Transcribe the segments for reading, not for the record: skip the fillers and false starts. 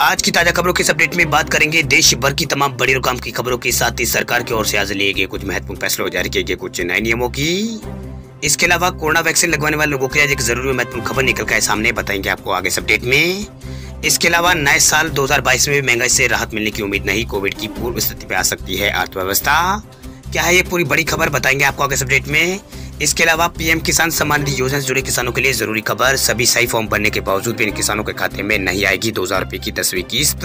आज की ताजा खबरों के इस अपडेट में बात करेंगे देश भर की तमाम बड़ी और काम की खबरों के साथ ही सरकार की ओर से आज लिए गए कुछ महत्वपूर्ण फैसलों जारी किए गए कुछ नए नियमों की। इसके अलावा कोरोना वैक्सीन लगवाने वाले लोगों के लिए एक जरूरी महत्वपूर्ण खबर निकल कर सामने बताएंगे आपको आगे इस अपडेट में। इसके अलावा नए साल 2022 में भी महंगाई से राहत मिलने की उम्मीद नहीं, कोविड की पूर्व स्थिति पे आ सकती है अर्थव्यवस्था। क्या है ये पूरी बड़ी खबर बताएंगे आपको आगे इस अपडेट में। इसके अलावा पीएम किसान सम्मान निधि योजना से जुड़े किसानों के लिए जरूरी खबर, सभी सही फॉर्म भरने के बावजूद भी इन किसानों के खाते में नहीं आएगी 2000 रुपए की 10वीं किस्त।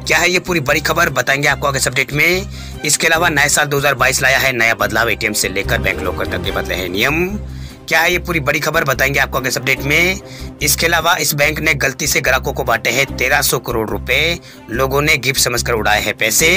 क्या है ये पूरी बड़ी खबर बताएंगे आपको आगे इस अपडेट में। इसके अलावा नए साल 2022 लाया है नया बदलाव, एटीएम से लेकर बैंक लॉकर तक के बदले हैं नियम। क्या है ये पूरी बड़ी खबर बताएंगे आपको आगे इस अपडेट में। इसके अलावा इस बैंक ने गलती से ग्राहकों को बांटे हैं 1300 करोड़ रुपए, लोगों ने गिफ्ट समझकर उड़ाए हैं पैसे।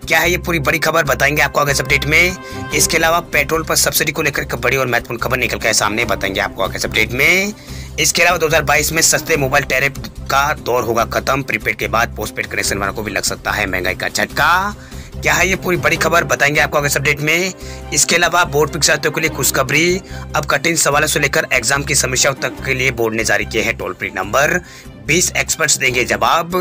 क्या है ये पूरी बड़ी खबर बताएंगे आपको आगे इस अपडेट में। इसके अलावा पेट्रोल पर सब्सिडी को लेकर एक बड़ी और महत्वपूर्ण खबर निकल कर सामने बताएंगे आपको आगे इस अपडेट में। इसके अलावा 2022 में सस्ते मोबाइल टैरिफ का दौर होगा खत्म, प्रीपेड के बाद पोस्टपेड कनेक्शन वालों को भी लग सकता है महंगाई का झटका। क्या है ये पूरी बड़ी खबर बताएंगे आपको आगे इस अपडेट में। इसके अलावा बोर्ड परीक्षार्थियों के लिए खुशखबरी, अब कठिन सवालों से लेकर एग्जाम की समस्याओं तक के लिए बोर्ड ने जारी किए हैं टोल फ्री नंबर, 20 एक्सपर्ट्स देंगे जवाब।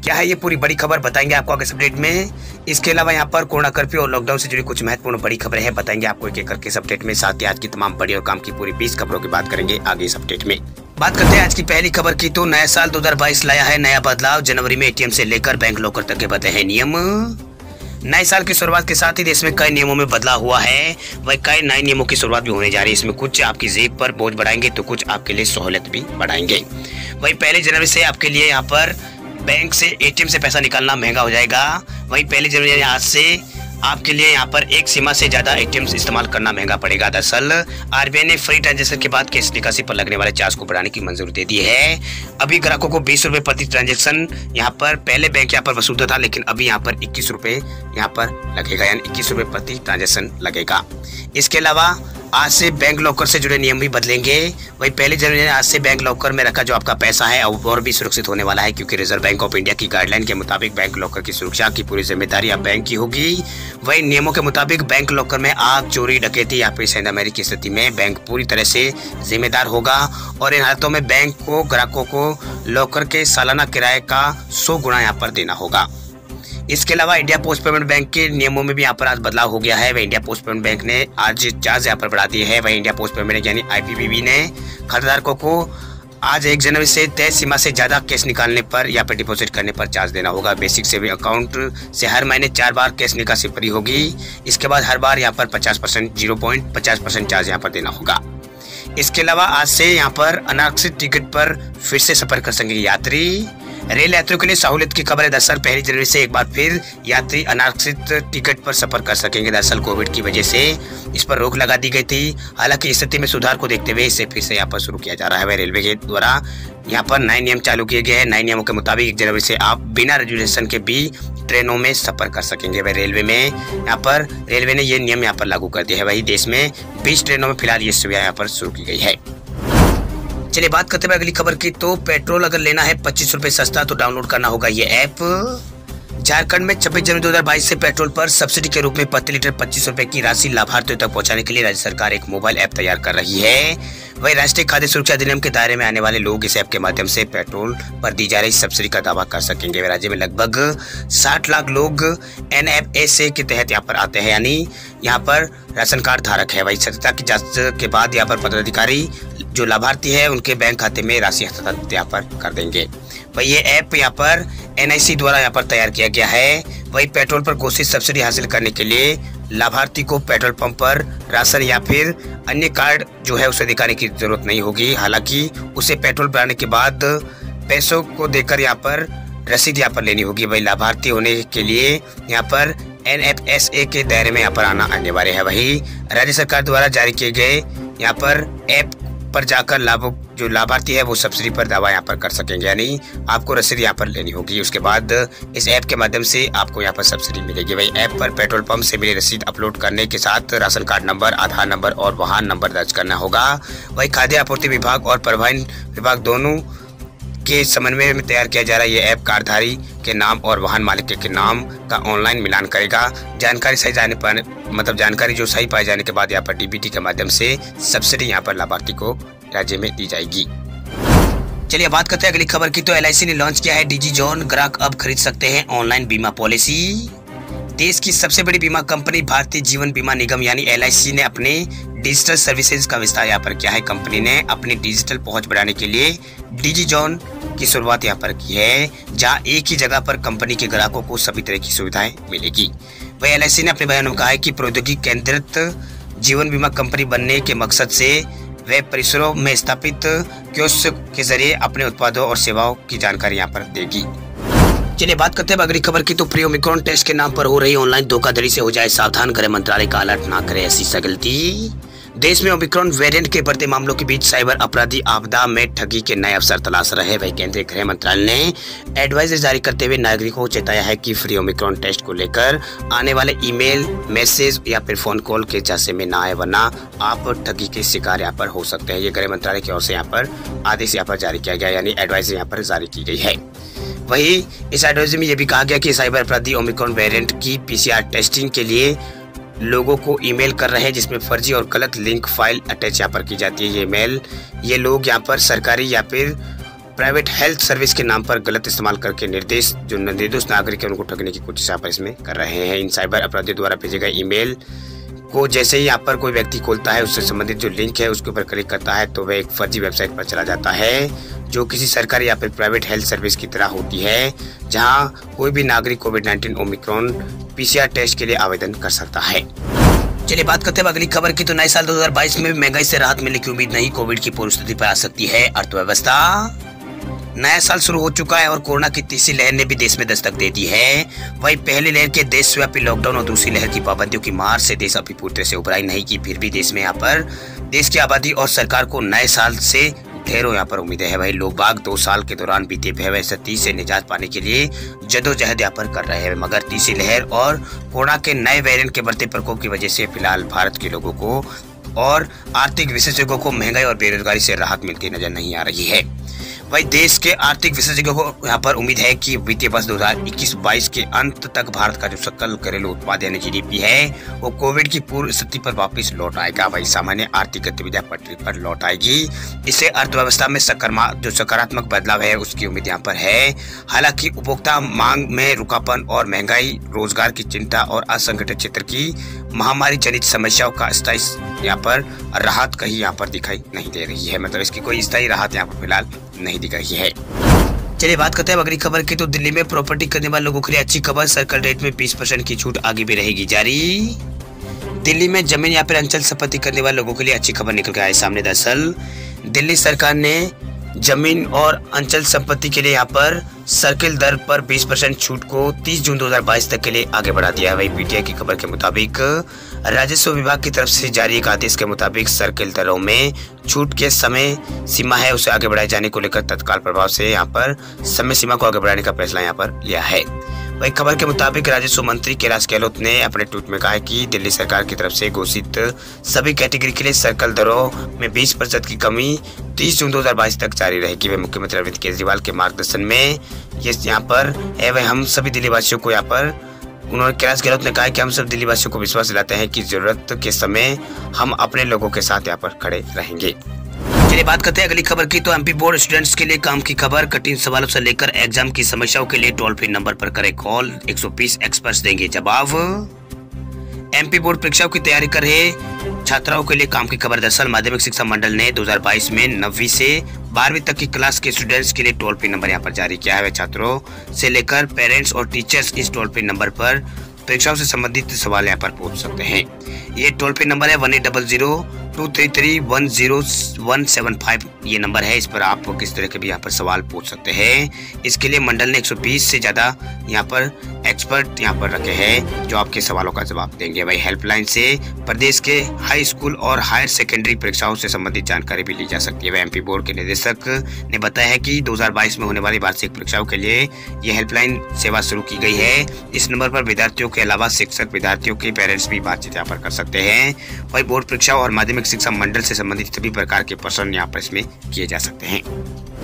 क्या है ये पूरी बड़ी खबर बताएंगे आपको आगे इस अपडेट में। इसके अलावा यहाँ पर कोरोना कर्फ्यू और लॉकडाउन से जुड़ी कुछ महत्वपूर्ण बड़ी खबरें हैं, बताएंगे आपको एक एक करके इस अपडेट में। साथ ही आज की तमाम बड़ी और काम की पूरी 20 खबरों की बात करेंगे आगे इस अपडेट में। बात करते हैं आज की पहली खबर की, तो नया साल 2022 लाया है नया बदलाव, जनवरी में एटीएम से लेकर बैंक लॉकर तक के बदले हैं नियम। नए साल की शुरुआत के साथ ही देश में कई नियमों में बदलाव हुआ है, वही कई नए नियमों की शुरुआत भी होने जा रही है। इसमें कुछ आपकी जेब पर बोझ बढ़ाएंगे तो कुछ आपके लिए सहूलियत भी बढ़ाएंगे। वही 1 जनवरी से आपके लिए यहाँ पर बैंक से एटीएम से पैसा निकालना महंगा हो जाएगा। वही 1 जनवरी आज से आपके लिए यहाँ पर एक सीमा से ज्यादा एटीएम इस्तेमाल करना महंगा पड़ेगा। दरअसल आरबीआई ने फ्री ट्रांजैक्शन के बाद कैश निकासी पर लगने वाले चार्ज को बढ़ाने की मंजूरी दे दी है। अभी ग्राहकों को 20 रुपए प्रति ट्रांजैक्शन यहाँ पर पहले बैंक यहाँ पर वसूलता था, लेकिन अभी यहाँ पर 21 रुपए यहाँ पर लगेगा, यानी 21 रुपए प्रति ट्रांजैक्शन लगेगा। इसके अलावा आज से बैंक लॉकर से जुड़े नियम भी बदलेंगे। वही 1 जनवरी आज से बैंक लॉकर में रखा जो आपका पैसा है और भी सुरक्षित होने वाला है, क्योंकि रिजर्व बैंक ऑफ इंडिया की गाइडलाइन के मुताबिक बैंक लॉकर की सुरक्षा की पूरी जिम्मेदारी अब बैंक की होगी। वही नियमों के मुताबिक बैंक लॉकर में आग, चोरी, डकैती या फिर सेंधामेरी की स्थिति में बैंक पूरी तरह से जिम्मेदार होगा और इन हालतों में बैंक को ग्राहकों को लॉकर के सालाना किराए का 100 गुना यहाँ पर देना होगा। इसके अलावा इंडिया पोस्ट पेमेंट बैंक के नियमों में भी यहाँ पर आज बदलाव हो गया है। वह इंडिया पोस्ट पेमेंट बैंक ने आज चार्ज यहाँ पर बढ़ा दिए है। वह इंडिया पोस्ट पेमेंट यानी आईपीपीबी ने खाताधारकों को आज 1 जनवरी से तय सीमा से ज्यादा कैश निकालने पर या फिर डिपॉजिट करने पर चार्ज देना होगा। बेसिक सेविंग अकाउंट से हर महीने 4 बार कैश निकासी फ्री होगी। इसके बाद हर बार यहाँ पर 50% 0.50% चार्ज यहाँ पर देना होगा। इसके अलावा आज से यहाँ पर अनारक्षित टिकट पर फिर से सफर कर सकेंगे यात्री। रेल यात्रियों के लिए सहूलियत की खबर है। दरअसल 1 जनवरी से एक बार फिर यात्री अनारक्षित टिकट पर सफर कर सकेंगे। दरअसल कोविड की वजह से इस पर रोक लगा दी गई थी, हालांकि स्थिति में सुधार को देखते हुए इसे फिर से यहाँ पर शुरू किया जा रहा है। रेलवे के द्वारा यहाँ पर नए नियम चालू किए गए हैं। नए नियमों के मुताबिक 1 जनवरी से आप बिना रिजर्वेशन के भी ट्रेनों में सफर कर सकेंगे। वह रेलवे में यहाँ पर रेलवे ने ये नियम यहाँ पर लागू कर दिया है। वही देश में 20 ट्रेनों में फिलहाल ये सुविधा यहाँ पर शुरू की गई है। चलिए बात करते हैं अगली खबर की, तो पेट्रोल अगर लेना है 25 रुपए सस्ता तो डाउनलोड करना होगा ये ऐप। झारखंड में 26 जनवरी 2022 से पेट्रोल पर सब्सिडी के रूप में प्रति लीटर 25 रुपए की राशि लाभार्थियों तक पहुंचाने के लिए राज्य सरकार एक मोबाइल ऐप तैयार कर रही है। वही राष्ट्रीय खाद्य सुरक्षा अधिनियम के दायरे में आने वाले लोग इस ऐप के माध्यम से पेट्रोल पर दी जा रही सब्सिडी का दावा कर सकेंगे। राज्य में लगभग 60 लाख लोग NFSA के तहत यहाँ पर आते हैं, यानी यहाँ पर राशन कार्ड धारक है। वही सत्यता की जांच के बाद यहाँ पर पदाधिकारी जो लाभार्थी है उनके बैंक खाते में राशि हस्तांतरित यहाँ पर कर देंगे। वही ये ऐप यहाँ पर NIC द्वारा यहाँ पर तैयार किया गया है। वही पेट्रोल पर घोषित सब्सिडी हासिल करने के लिए लाभार्थी को पेट्रोल पंप पर राशन या फिर अन्य कार्ड जो है उसे दिखाने की जरूरत नहीं होगी। हालांकि उसे पेट्रोल भराने के बाद पैसों को देकर यहाँ पर रसीद यहाँ पर लेनी होगी। वही लाभार्थी होने के लिए यहाँ पर NFSA के दायरे में यहाँ पर आना अनिवार्य है। वही राज्य सरकार द्वारा जारी किए गए यहाँ पर ऐप पर जाकर जो लाभार्थी है वो सब्सिडी पर दावा यहाँ पर कर सकेंगे, यानी आपको रसीद यहाँ पर लेनी होगी। उसके बाद इस ऐप के माध्यम से आपको यहाँ पर सब्सिडी मिलेगी। वही ऐप पर पेट्रोल पंप से मिली रसीद अपलोड करने के साथ राशन कार्ड नंबर, आधार नंबर और वाहन नंबर दर्ज करना होगा। वही खाद्य आपूर्ति विभाग और परिवहन विभाग दोनों के समन्वय में तैयार किया जा रहा है ये ऐप कार्डधारी के नाम और वाहन मालिक के नाम का ऑनलाइन मिलान करेगा। जानकारी सही जाने पर जानकारी जो सही पाए जाने के बाद यहाँ पर DBT के माध्यम से सब्सिडी यहाँ पर लाभार्थी को राज्य में दी जाएगी। चलिए बात करते हैं अगली खबर की। तो LIC ने लॉन्च किया है डिजी जॉन, ग्राहक अब खरीद सकते हैं ऑनलाइन बीमा पॉलिसी। देश की सबसे बड़ी बीमा कंपनी भारतीय जीवन बीमा निगम यानी LIC ने अपने डिजिटल सर्विसेज का विस्तार यहाँ पर किया है। कंपनी ने अपनी डिजिटल पहुंच बढ़ाने के लिए डिजी जॉन की शुरुआत यहाँ पर की है, जहां एक ही जगह पर कंपनी के ग्राहकों को सभी तरह की सुविधाएं मिलेगी। वही LIC ने अपने बयान में कहा है कि प्रौद्योगिकी केंद्रित जीवन बीमा कंपनी बनने के मकसद से वे परिसरों में स्थापित कियोस्क के जरिए अपने उत्पादों और सेवाओं की जानकारी यहाँ पर देगी। चलिए बात करते हैं अगली खबर की। तो प्री ओमिक्रॉन टेस्ट के नाम पर हो रही ऑनलाइन धोखाधड़ी से हो जाए सावधान, गृह मंत्रालय का अलर्ट ना करे ऐसी सगलती। देश में ओमिक्रॉन वेरिएंट के बढ़ते मामलों के बीच साइबर अपराधी आपदा में ठगी के नए अवसर तलाश रहे। वही केंद्रीय गृह मंत्रालय ने एडवाइजरी जारी करते हुए नागरिकों को चेताया है कि फ्री ओमिक्रॉन टेस्ट को लेकर आने वाले ईमेल, मैसेज या फिर फोन कॉल के झांसे में ना आए, वरना आप ठगी के शिकार यहाँ पर हो सकते हैं। ये गृह मंत्रालय की ओर से यहाँ पर आदेश यहाँ पर जारी किया गया, यानी एडवाइजरी यहाँ पर जारी की गई है। वही इस एडवाइजरी में यह भी कहा गया कि साइबर अपराधी ओमिक्रॉन वेरिएंट की PCR टेस्टिंग के लिए लोगों को ईमेल कर रहे हैं, जिसमें फर्जी और गलत लिंक फाइल अटैच यहाँ पर की जाती है। ये ईमेल ये लोग यहाँ पर सरकारी या फिर प्राइवेट हेल्थ सर्विस के नाम पर गलत इस्तेमाल करके निर्दोष नागरिक है उनको ठगने की कोशिश यहाँ पर इसमें कर रहे हैं। इन साइबर अपराधियों द्वारा भेजे गए ईमेल को जैसे ही यहाँ पर कोई व्यक्ति खोलता है, उससे संबंधित जो लिंक है उसके ऊपर क्लिक करता है तो वह एक फर्जी वेबसाइट पर चला जाता है, जो किसी सरकारी या फिर प्राइवेट हेल्थ सर्विस की तरह होती है, जहां कोई भी नागरिक कोविड-19 ओमिक्रॉन PCR टेस्ट के लिए आवेदन कर सकता है। चलिए बात करते हैं अगली खबर की। तो नए साल 2022 में महंगाई से राहत मिलने की उम्मीद नहीं, कोविड की पूर्व स्थिति पर आ सकती है अर्थव्यवस्था। नया साल शुरू हो चुका है और कोरोना की तीसरी लहर ने भी देश में दस्तक दे दी है। वही पहली लहर के देशव्यापी लॉकडाउन और दूसरी लहर की पाबंदियों की मार से देश अभी पूरी तरह से उभरा ही नहीं की, फिर भी देश में यहाँ पर देश की आबादी और सरकार को नए साल से ढेरों यहाँ पर उम्मीदें हैं। वही लोग बाग 2 साल के दौरान बीते भयावह स्थिति से निजात पाने के लिए जदोजहद यहाँ पर कर रहे हैं, मगर तीसरी लहर और कोरोना के नए वेरिएंट के बढ़ते प्रकोप की वजह से फिलहाल भारत के लोगों को और आर्थिक विशेषज्ञों को महंगाई और बेरोजगारी से राहत मिलती नजर नहीं आ रही है। वही देश के आर्थिक विशेषज्ञों को यहाँ पर उम्मीद है कि वित्तीय वर्ष 2021-22 के अंत तक भारत का जो सकल घरेलू उत्पाद यानी GDP है वो कोविड की पूर्व स्थिति पर वापस लौट आएगा। वही सामान्य आर्थिक गतिविधियां पटरी पर लौट आएगी। इससे अर्थव्यवस्था में सकारात्मक बदलाव है उसकी उम्मीद यहाँ पर है। हालांकि उपभोक्ता मांग में रुकापन और महंगाई, रोजगार की चिंता और असंगठित क्षेत्र की महामारी जनित समस्याओं का स्थायी यहाँ पर राहत कहीं यहाँ पर दिखाई नहीं दे रही है, मतलब इसकी कोई स्थायी राहत यहाँ पर फिलहाल नहीं दिख रही है। चलिए बात करते हैं अगली खबर की। तो दिल्ली में प्रॉपर्टी करने वाले लोगों के लिए अच्छी खबर, सर्कल रेट में 20% की छूट आगे भी रहेगी जारी। दिल्ली में जमीन या फिर अंचल संपत्ति करने वाले लोगों के लिए अच्छी खबर निकल के आई सामने। दरअसल दिल्ली सरकार ने जमीन और अंचल संपत्ति के लिए यहाँ पर सर्किल दर पर 20% छूट को 30 जून 2022 तक के लिए आगे बढ़ा दिया है। वही PTI की खबर के मुताबिक राजस्व विभाग की तरफ से जारी एक आदेश के मुताबिक सर्किल दरों में छूट के समय सीमा है उसे आगे बढ़ाए जाने को लेकर तत्काल प्रभाव से यहाँ पर समय सीमा को आगे बढ़ाने का फैसला यहाँ पर लिया है। वही खबर के मुताबिक राजस्व मंत्री कैलाश गहलोत ने अपने ट्वीट में कहा है कि दिल्ली सरकार की तरफ से घोषित सभी कैटेगरी के लिए सर्कल दरों में 20% की कमी 30 जून 2022 तक जारी रहेगी। वे मुख्यमंत्री अरविंद केजरीवाल के मार्गदर्शन में ये यहाँ पर है। वह हम सभी दिल्ली वासियों को यहाँ पर उन्होंने कैलाश गहलोत ने कहा कि हम सब दिल्ली वासियों को विश्वास दिलाते हैं कि जरूरत के समय हम अपने लोगों के साथ यहाँ पर खड़े रहेंगे। चलिए बात करते हैं अगली खबर की। तो MP बोर्ड स्टूडेंट्स के लिए काम की खबर, कठिन सवालों से लेकर एग्जाम की समस्याओं के लिए टोल फ्री नंबर पर करें कॉल, 120 एक्सपर्ट्स देंगे जवाब। MP बोर्ड परीक्षाओं की तैयारी कर रहे छात्राओं के लिए काम की खबर। दरअसल माध्यमिक शिक्षा मंडल ने 2022 में 9वीं से 12वीं तक की क्लास के स्टूडेंट्स के लिए टोल फ्री नंबर यहाँ पर जारी किया है। वे छात्रों से लेकर पेरेंट्स और टीचर्स इस टोल फ्री नंबर पर परीक्षाओं से संबंधित सवाल यहाँ पर पूछ सकते हैं। ये टोल फ्री नंबर है 1800-233-10175 ये नंबर है। इस पर आप किस तरह के भी यहाँ पर सवाल पूछ सकते हैं। इसके लिए मंडल ने 120 से ज्यादा यहाँ पर एक्सपर्ट यहाँ पर रखे हैं जो आपके सवालों का जवाब देंगे। वही हेल्पलाइन से प्रदेश के हाई स्कूल और हायर सेकेंडरी परीक्षाओं से संबंधित जानकारी भी ली जा सकती है। वह MP बोर्ड के निदेशक ने बताया है कि 2022 में होने वाली वार्षिक परीक्षाओं के लिए यह हेल्पलाइन सेवा शुरू की गई है। इस नंबर पर विद्यार्थियों के अलावा शिक्षक, विद्यार्थियों के पेरेंट्स भी बातचीत यहाँ पर कर सकते हैं। वही बोर्ड परीक्षाओं और माध्यमिक शिक्षा मंडल से संबंधित सभी प्रकार के प्रश्न यहाँ पर इसमें किए जा सकते हैं।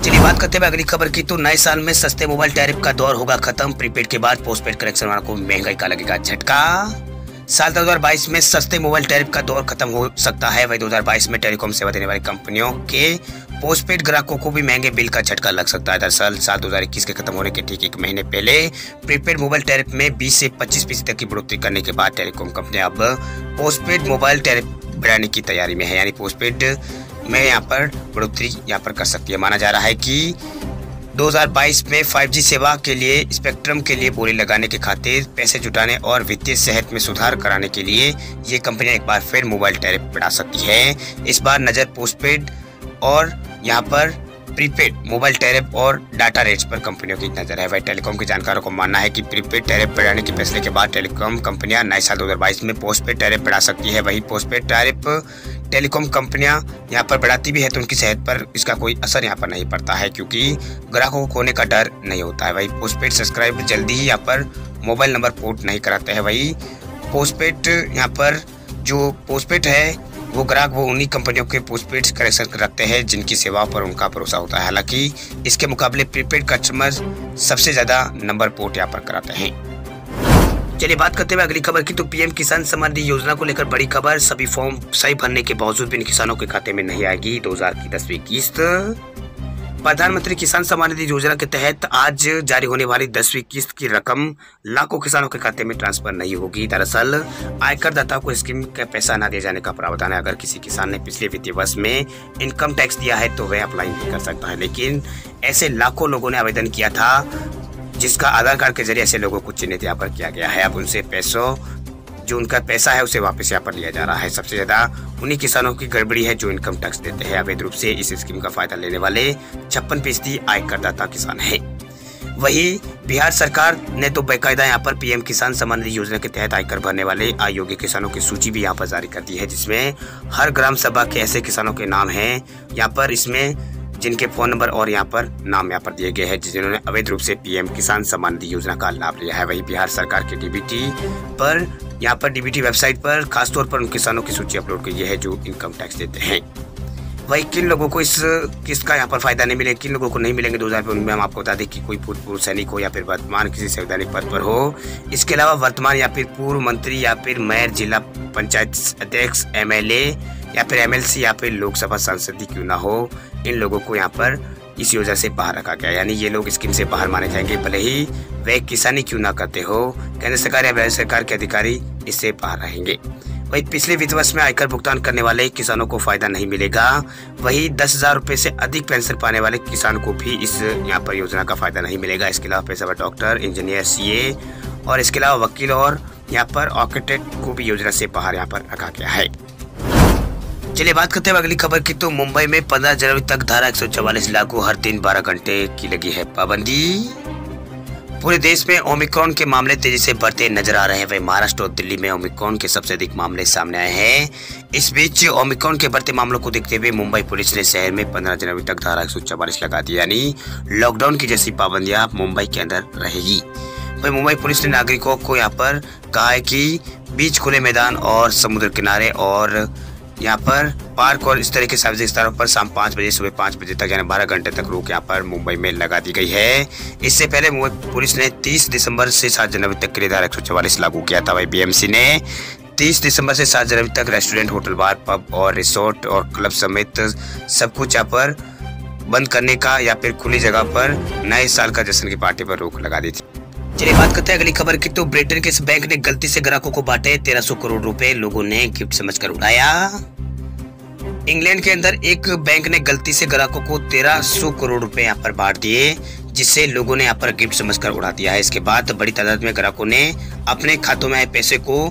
चलिए बात करते हैं अगली खबर की। तो नए साल में सस्ते मोबाइल टैरिफ का दौर होगा खत्म, प्रीपेड के बाद पोस्टपेड कनेक्शन वालों को महंगाई का लगेगा झटका। साल 2022 में सस्ते मोबाइल टैरिफ का दौर खत्म हो सकता है। वही 2022 में टेलीकॉम सेवा देने वाली कंपनियों के पोस्टपेड ग्राहकों को भी महंगे बिल का झटका लग सकता है। दरअसल साल 2021 के खत्म होने के ठीक एक महीने पहले प्रीपेड मोबाइल टैरिफ में 20 से 25% तक की बढ़ोतरी करने के बाद टेलीकॉम कंपनियां अब पोस्टपेड मोबाइल टैरिफ बढ़ाने की तैयारी में है, यानी पोस्टपेड में यहाँ पर बढ़ोतरी यहाँ पर कर सकती है। माना जा रहा है कि 2022 में 5G सेवा के लिए स्पेक्ट्रम के लिए बोली लगाने के खातिर पैसे जुटाने और वित्तीय सेहत में सुधार कराने के लिए ये कंपनियां एक बार फिर मोबाइल टैरिफ बढ़ा सकती है। इस बार नज़र पोस्टपेड और यहाँ पर प्रीपेड मोबाइल टैरिफ और डाटा रेट्स पर कंपनियों की नजर है। वही टेलीकॉम के जानकारों को मानना है कि प्रीपेड टैरिफ बढ़ाने के फैसले के बाद टेलीकॉम कंपनियां नए साल 2022 में पोस्टपेड टैरिफ बढ़ा सकती है। वही पोस्टपेड टैरिफ टेलीकॉम कंपनियां यहाँ पर बढ़ाती भी है तो उनकी सेहत पर इसका कोई असर यहाँ पर नहीं पड़ता है, क्योंकि ग्राहकों को खोने का डर नहीं होता है। वही पोस्टपेड सब्सक्राइबर जल्दी ही यहाँ पर मोबाइल नंबर पोर्ट नहीं कराते हैं। वही पोस्टपेड यहाँ पर जो पोस्टपेड है वो ग्राहक वो उन्हीं कंपनियों के पोस्टपेड कनेक्शन रखते हैं जिनकी सेवाओं पर उनका भरोसा होता है। हालांकि इसके मुकाबले प्रीपेड कस्टमर सबसे ज्यादा नंबर पोर्ट यहाँ पर कराते हैं। चलिए बात करते हुए अगली खबर की, तो पीएम किसान सम्मान निधि योजना को लेकर बड़ी खबर। सभी फॉर्म सही भरने के बावजूद भी इन किसानों के खाते में नहीं आएगी 2000 की 10वीं किस्त। प्रधानमंत्री किसान सम्मान निधि योजना के तहत आज जारी होने वाली 10वीं किस्त की रकम लाखों किसानों के खाते में ट्रांसफर नहीं होगी। दरअसल आयकर दाताओं को स्कीम का पैसा न दिए जाने का प्रावधान है। अगर किसी किसान ने पिछले वित्तीय वर्ष में इनकम टैक्स दिया है तो वह अप्लाई नहीं कर सकता है, लेकिन ऐसे लाखों लोगों ने आवेदन किया था जिसका आधार कार्ड के जरिए ऐसे लोगों को चिन्हित यहाँ पर किया गया है। अब उनसे पैसों जो उनका पैसा है उसे वापस यहाँ पर लिया जा रहा है। सबसे ज्यादा उन्हीं किसानों की गड़बड़ी है जो इनकम टैक्स देते हैं। अवैध रूप से इस स्कीम का फायदा लेने वाले 56% आयकरदाता किसान हैं। वही बिहार सरकार ने तो बेकायदा यहाँ पर पीएम किसान सम्मान निधि योजना के तहत आयकर भरने वाले अयोग्य किसानों की सूची भी यहाँ पर जारी कर दी है, जिसमें हर ग्राम सभा के ऐसे किसानों के नाम हैं यहाँ पर, इसमें जिनके फोन नंबर और यहाँ पर नाम यहाँ पर दिए गए हैं जिन्होंने अवैध रूप से पीएम किसान सम्मान निधि योजना का लाभ लिया है। वही बिहार सरकार के डीबीटी पर यहाँ पर डीबीटी वेबसाइट पर खासतौर पर उन किसानों की सूची अपलोड की गई है जो इनकम टैक्स देते हैं। वही किन लोगों को इस किस्त का यहाँ पर फायदा नहीं मिलेगा, किन लोगों को नहीं मिलेंगे 2000 रुपये, उनमें हम आपको बता दें कि कोई पूर्व सैनिक हो या फिर वर्तमान किसी संवैधानिक पद पर हो। इसके अलावा वर्तमान या फिर पूर्व मंत्री या फिर मेयर, जिला पंचायत अध्यक्ष, एमएलए या फिर एमएलसी या फिर लोकसभा सांसद ही क्यों ना हो, इन लोगों को यहाँ पर इस योजना से बाहर रखा गया, यानी ये लोग स्कीम से बाहर माने जाएंगे भले ही वे किसानी क्यों ना करते हो। केंद्र सरकार या राज्य सरकार के अधिकारी इससे बाहर रहेंगे। वही पिछले वित्त वर्ष में आयकर भुगतान करने वाले किसानों को फायदा नहीं मिलेगा। वही 10,000 रुपए से अधिक पेंशन पाने वाले किसान को भी इस यहाँ पर योजना का फायदा नहीं मिलेगा। इसके अलावा पेशेवर डॉक्टर, इंजीनियर, सीए और इसके अलावा वकील और यहाँ पर आर्किटेक्ट को भी योजना से बाहर यहाँ पर रखा गया है। चलिए बात करते हैं अगली खबर की, तो मुंबई में 15 जनवरी तक धारा 144 लागू, हर दिन 12 घंटे की लगी है पाबंदी। पूरे देश में ओमिक्रॉन के मामले तेजी से बढ़ते नजर आ रहे हैं। वही महाराष्ट्र और दिल्ली में ओमिक्रॉन के सबसे अधिक मामले सामने आए हैं। इस बीच ओमिक्रॉन के बढ़ते मामलों को देखते हुए मुंबई पुलिस ने शहर में 15 जनवरी तक धारा 144 लगा दी, यानी लॉकडाउन की जैसी पाबंदियां मुंबई के अंदर रहेगी। वही मुंबई पुलिस ने नागरिकों को यहाँ पर कहा है कि बीच, खुले मैदान और समुद्र किनारे और यहाँ पर पार्क और इस तरह के सार्वजनिक स्थानों पर शाम 5 बजे सुबह 5 बजे तक यानी 12 घंटे तक रोक यहाँ पर मुंबई में लगा दी गई है। इससे पहले मुंबई पुलिस ने 30 दिसंबर से 7 जनवरी तक के लिए धारा 144 लागू किया था। वही बीएमसी ने 30 दिसंबर से 7 जनवरी तक रेस्टोरेंट, होटल, बार, पब और रिसोर्ट और क्लब समेत सब कुछ यहाँ पर बंद करने का या फिर खुली जगह पर नए साल का जश्न की पार्टी पर रोक लगा दी थी। चलिए बात करते हैं अगली खबर की, तो ब्रिटेन के इस बैंक ने गलती से ग्राहकों को बांटे 1300 करोड़ रुपए, लोगों ने गिफ्ट समझकर उड़ाया। इंग्लैंड के अंदर एक बैंक ने गलती से ग्राहकों को 1300 करोड़ रुपए यहाँ पर बांट दिए, जिससे लोगों ने यहाँ पर गिफ्ट समझकर उड़ा दिया है। इसके बाद बड़ी तादाद में ग्राहकों ने अपने खातों में आए पैसे को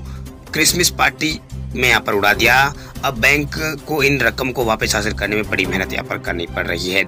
क्रिसमस पार्टी में यहाँ पर उड़ा दिया। अब बैंक को इन रकम को वापस हासिल करने में बड़ी मेहनत यहाँ पर करनी पड़ रही है।